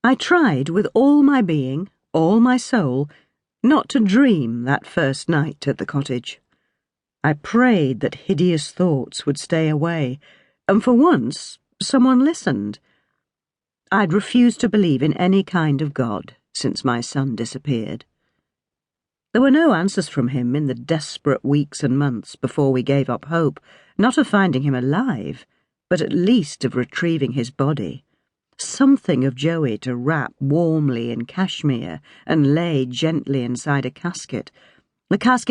I tried with all my being, all my soul, not to dream that first night at the cottage. I prayed that hideous thoughts would stay away, and for once someone listened. I'd refused to believe in any kind of God since my son disappeared. There were no answers from him in the desperate weeks and months before we gave up hope, not of finding him alive, but at least of retrieving his body. Something of Joey to wrap warmly in cashmere and lay gently inside a casket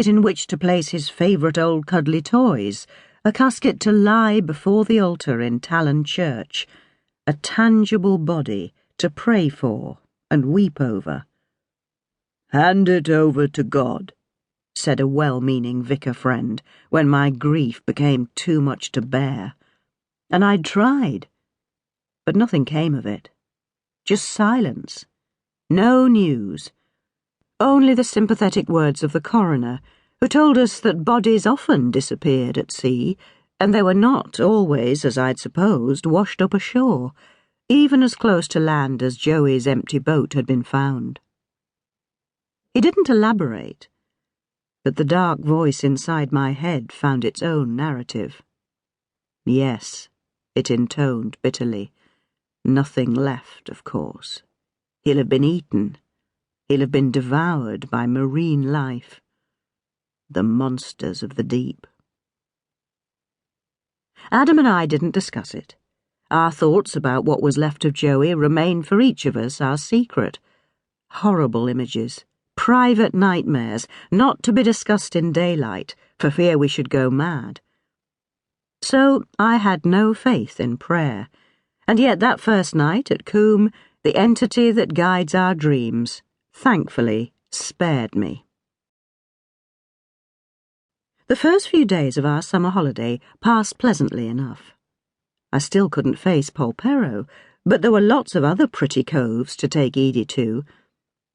in which to place his favourite old cuddly toys, a casket to lie before the altar in Talon Church, a tangible body to pray for and weep over. "Hand it over to God," said a well-meaning vicar friend when my grief became too much to bear. And I'd tried, but nothing came of it. Just silence. No news. Only the sympathetic words of the coroner, who told us that bodies often disappeared at sea, and they were not always, as I'd supposed, washed up ashore, even as close to land as Joey's empty boat had been found. He didn't elaborate, but the dark voice inside my head found its own narrative. Yes, it intoned bitterly. Nothing left, of course. He'll have been eaten. He'll have been devoured by marine life. The monsters of the deep. Adam and I didn't discuss it. Our thoughts about what was left of Joey remained for each of us our secret. Horrible images, private nightmares, not to be discussed in daylight, for fear we should go mad. So I had no faith in prayer, and yet that first night at Coombe, the entity that guides our dreams, thankfully, spared me. The first few days of our summer holiday passed pleasantly enough. I still couldn't face Polperro, but there were lots of other pretty coves to take Edie to.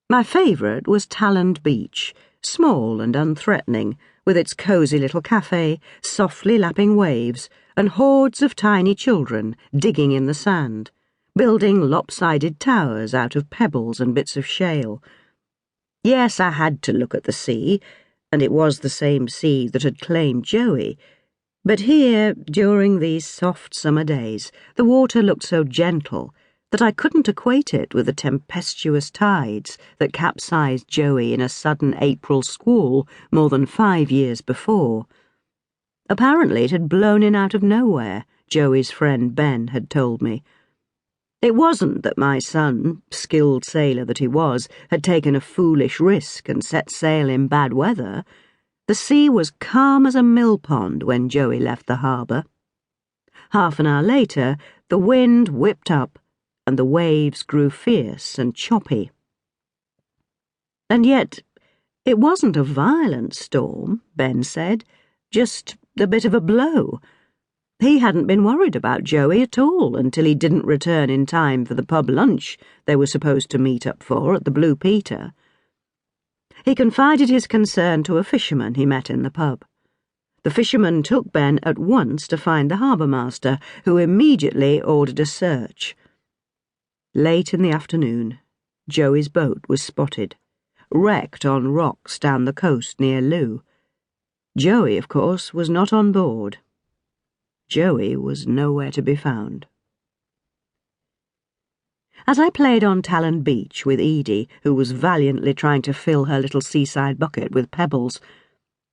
My favourite was Talland Beach, small and unthreatening, with its cosy little cafe, softly lapping waves, and hordes of tiny children digging in the sand, building lopsided towers out of pebbles and bits of shale. Yes, I had to look at the sea, and it was the same sea that had claimed Joey. But here, during these soft summer days, the water looked so gentle that I couldn't equate it with the tempestuous tides that capsized Joey in a sudden April squall more than 5 years before. Apparently it had blown in out of nowhere, Joey's friend Ben had told me. It wasn't that my son, skilled sailor that he was, had taken a foolish risk and set sail in bad weather. The sea was calm as a mill pond when Joey left the harbour. Half an hour later, the wind whipped up, and the waves grew fierce and choppy. And yet, it wasn't a violent storm, Ben said, just a bit of a blow. He hadn't been worried about Joey at all until he didn't return in time for the pub lunch they were supposed to meet up for at the Blue Peter. He confided his concern to a fisherman he met in the pub. The fisherman took Ben at once to find the harbour master, who immediately ordered a search. Late in the afternoon, Joey's boat was spotted, wrecked on rocks down the coast near Looe. Joey, of course, was not on board. Joey was nowhere to be found. As I played on Talon Beach with Edie, who was valiantly trying to fill her little seaside bucket with pebbles,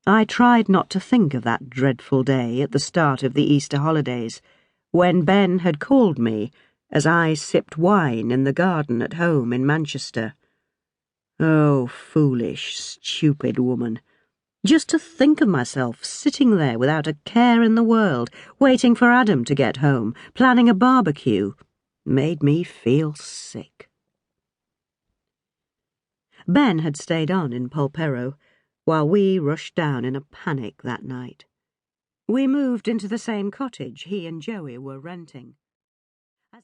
I tried not to think of that dreadful day at the start of the Easter holidays, when Ben had called me as I sipped wine in the garden at home in Manchester. Oh, foolish, stupid woman. Just to think of myself sitting there without a care in the world, waiting for Adam to get home, planning a barbecue, made me feel sick. Ben had stayed on in Polperro, while we rushed down in a panic that night. We moved into the same cottage he and Joey were renting.